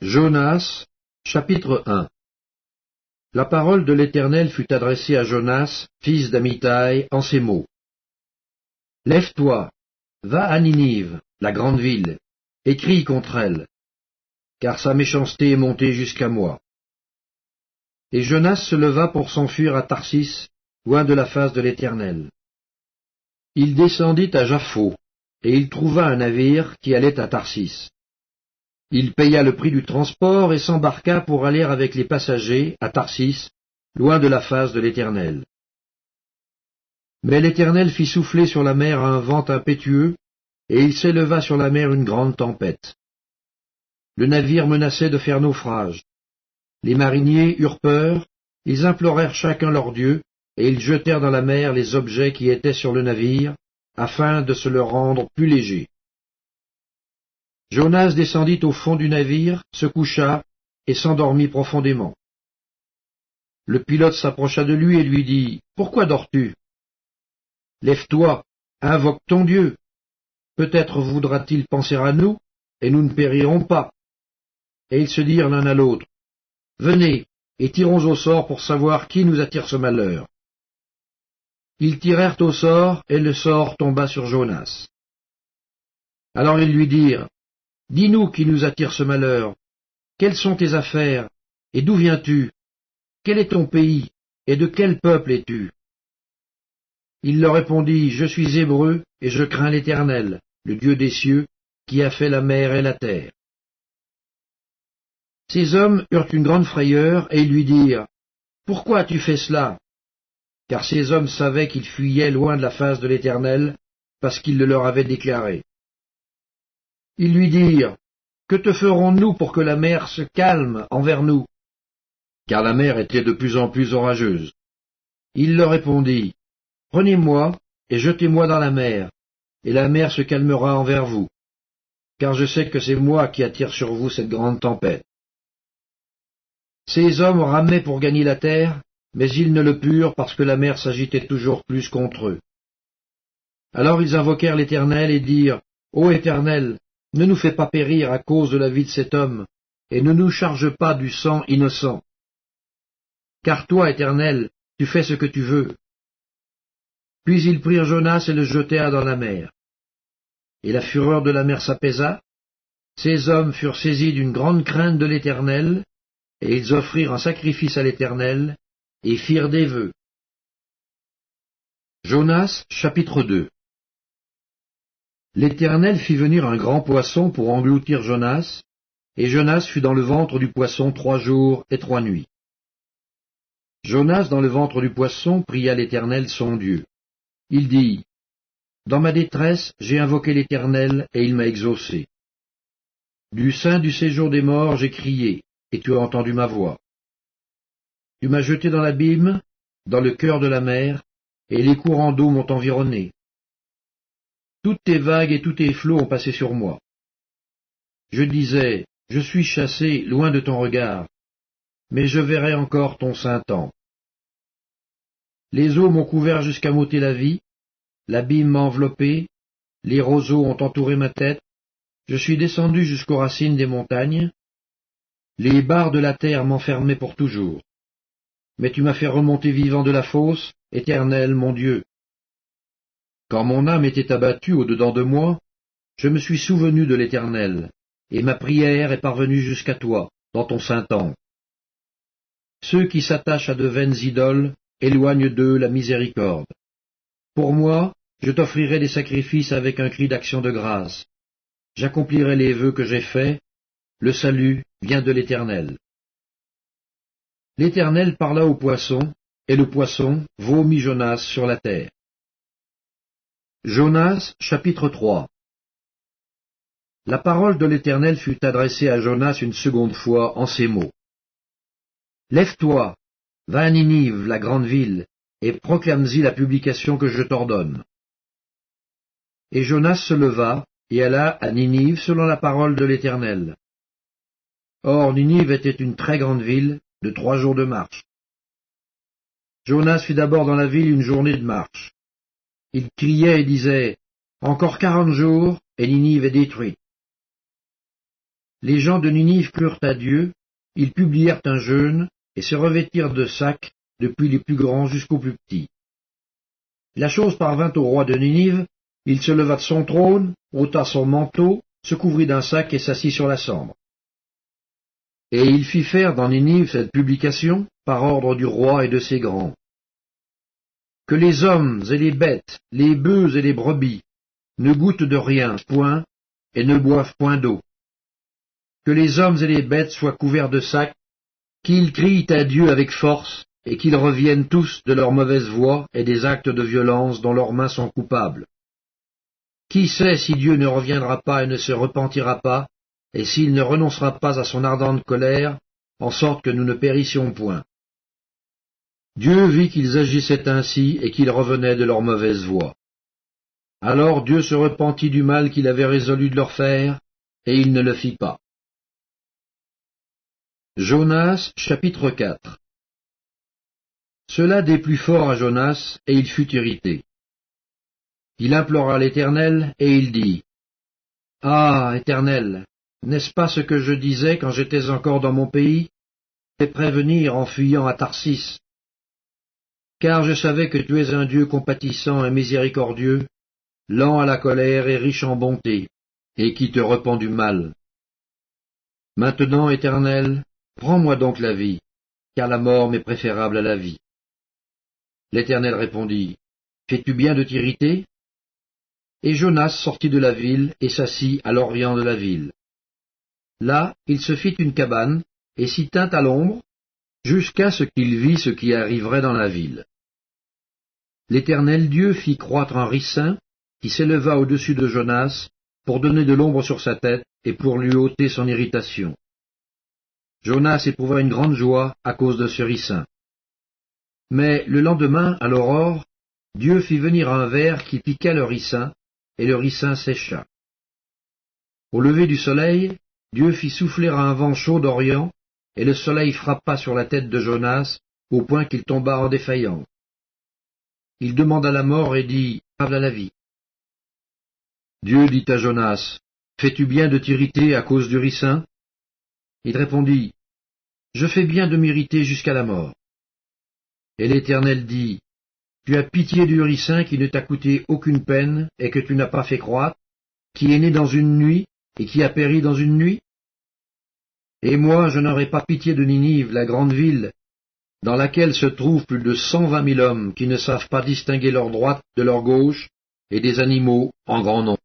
Jonas, chapitre 1. La parole de l'Éternel fut adressée à Jonas, fils d'Amittai, en ces mots. Lève-toi, va à Ninive, la grande ville, et crie contre elle, car sa méchanceté est montée jusqu'à moi. Et Jonas se leva pour s'enfuir à Tarsis, loin de la face de l'Éternel. Il descendit à Jaffo, et il trouva un navire qui allait à Tarsis. Il paya le prix du transport et s'embarqua pour aller avec les passagers à Tarsis, loin de la face de l'Éternel. Mais l'Éternel fit souffler sur la mer un vent impétueux, et il s'éleva sur la mer une grande tempête. Le navire menaçait de faire naufrage. Les mariniers eurent peur, ils implorèrent chacun leur Dieu, et ils jetèrent dans la mer les objets qui étaient sur le navire, afin de se le rendre plus léger. Jonas descendit au fond du navire, se coucha, et s'endormit profondément. Le pilote s'approcha de lui et lui dit, « Pourquoi dors-tu? Lève-toi, invoque ton Dieu. Peut-être voudra-t-il penser à nous, et nous ne périrons pas. » Et ils se dirent l'un à l'autre, « Venez, et tirons au sort pour savoir qui nous attire ce malheur. » Ils tirèrent au sort, et le sort tomba sur Jonas. Alors ils lui dirent, « Dis-nous qui nous attire ce malheur. Quelles sont tes affaires, et d'où viens-tu? Quel est ton pays, et de quel peuple es-tu? » Il leur répondit, « Je suis Hébreu, et je crains l'Éternel, le Dieu des cieux, qui a fait la mer et la terre. » Ces hommes eurent une grande frayeur, et ils lui dirent, « Pourquoi as-tu fait cela? » Car ces hommes savaient qu'ils fuyaient loin de la face de l'Éternel, parce qu'il le leur avait déclaré. Ils lui dirent, « Que te ferons-nous pour que la mer se calme envers nous? » Car la mer était de plus en plus orageuse. Il leur répondit, « Prenez-moi et jetez-moi dans la mer, et la mer se calmera envers vous, car je sais que c'est moi qui attire sur vous cette grande tempête. » Ces hommes ramaient pour gagner la terre, mais ils ne le purent parce que la mer s'agitait toujours plus contre eux. Alors ils invoquèrent l'Éternel et dirent, « Ô Éternel, ne nous fais pas périr à cause de la vie de cet homme, et ne nous charge pas du sang innocent. Car toi, Éternel, tu fais ce que tu veux. » Puis ils prirent Jonas et le jetèrent dans la mer. Et la fureur de la mer s'apaisa. Ces hommes furent saisis d'une grande crainte de l'Éternel, et ils offrirent un sacrifice à l'Éternel, et firent des vœux. Jonas, chapitre 2. L'Éternel fit venir un grand poisson pour engloutir Jonas, et Jonas fut dans le ventre du poisson 3 jours et 3 nuits. Jonas, dans le ventre du poisson, pria l'Éternel son Dieu. Il dit, « Dans ma détresse, j'ai invoqué l'Éternel, et il m'a exaucé. Du sein du séjour des morts, j'ai crié, et tu as entendu ma voix. Tu m'as jeté dans l'abîme, dans le cœur de la mer, et les courants d'eau m'ont environné. Toutes tes vagues et tous tes flots ont passé sur moi. Je disais, je suis chassé loin de ton regard, mais je verrai encore ton saint temple. Les eaux m'ont couvert jusqu'à m'ôter la vie, l'abîme m'a enveloppé, les roseaux ont entouré ma tête, je suis descendu jusqu'aux racines des montagnes, les barres de la terre m'enfermaient pour toujours. Mais tu m'as fait remonter vivant de la fosse, Éternel mon Dieu. Quand mon âme était abattue au-dedans de moi, je me suis souvenu de l'Éternel, et ma prière est parvenue jusqu'à toi, dans ton saint temple. Ceux qui s'attachent à de vaines idoles éloignent d'eux la miséricorde. Pour moi, je t'offrirai des sacrifices avec un cri d'action de grâce. J'accomplirai les vœux que j'ai faits, le salut vient de l'Éternel. L'Éternel parla au poisson, et le poisson vomit Jonas sur la terre. Jonas, chapitre 3. La parole de l'Éternel fut adressée à Jonas une seconde fois en ces mots. Lève-toi, va à Ninive, la grande ville, et proclame-y la publication que je t'ordonne. Et Jonas se leva, et alla à Ninive selon la parole de l'Éternel. Or Ninive était une très grande ville, de 3 jours de marche. Jonas fut d'abord dans la ville une journée de marche. Il criait et disait, « Encore 40 jours, et Ninive est détruite. » les gens de Ninive crurent à Dieu, ils publièrent un jeûne et se revêtirent de sacs, depuis les plus grands jusqu'aux plus petits. La chose parvint au roi de Ninive, il se leva de son trône, ôta son manteau, se couvrit d'un sac et s'assit sur la cendre. Et il fit faire dans Ninive cette publication, par ordre du roi et de ses grands. Que les hommes et les bêtes, les bœufs et les brebis, ne goûtent de rien, point, et ne boivent point d'eau. Que les hommes et les bêtes soient couverts de sacs, qu'ils crient à Dieu avec force, et qu'ils reviennent tous de leur mauvaise voie et des actes de violence dont leurs mains sont coupables. Qui sait si Dieu ne reviendra pas et ne se repentira pas, et s'il ne renoncera pas à son ardente colère, en sorte que nous ne périssions point. Dieu vit qu'ils agissaient ainsi et qu'ils revenaient de leur mauvaise voie. Alors Dieu se repentit du mal qu'il avait résolu de leur faire, et il ne le fit pas. Jonas, chapitre 4. Cela déplut fort à Jonas, et il fut irrité. Il implora l'Éternel, et il dit, « Ah, Éternel, n'est-ce pas ce que je disais quand j'étais encore dans mon pays? Fais prévenir en fuyant à Tarsis. Car je savais que tu es un Dieu compatissant et miséricordieux, lent à la colère et riche en bonté, et qui te repent du mal. Maintenant, Éternel, prends-moi donc la vie, car la mort m'est préférable à la vie. » L'Éternel répondit, « Fais-tu bien de t'irriter ?» Et Jonas sortit de la ville et s'assit à l'orient de la ville. Là, il se fit une cabane et s'y tint à l'ombre, jusqu'à ce qu'il vît ce qui arriverait dans la ville. L'Éternel Dieu fit croître un ricin qui s'éleva au-dessus de Jonas pour donner de l'ombre sur sa tête et pour lui ôter son irritation. Jonas éprouva une grande joie à cause de ce ricin. Mais le lendemain, à l'aurore, Dieu fit venir un ver qui piqua le ricin, et le ricin sécha. Au lever du soleil, Dieu fit souffler un vent chaud d'Orient, et le soleil frappa sur la tête de Jonas, au point qu'il tomba en défaillance. Il demanda la mort et dit, « Parle à la vie. » Dieu dit à Jonas, « Fais-tu bien de t'irriter à cause du ricin ?» Il répondit, « Je fais bien de m'irriter jusqu'à la mort. » Et l'Éternel dit, « Tu as pitié du ricin qui ne t'a coûté aucune peine et que tu n'as pas fait croître, qui est né dans une nuit et qui a péri dans une nuit? Et moi, je n'aurai pas pitié de Ninive, la grande ville, dans laquelle se trouvent plus de 120 000 hommes qui ne savent pas distinguer leur droite de leur gauche, et des animaux en grand nombre. »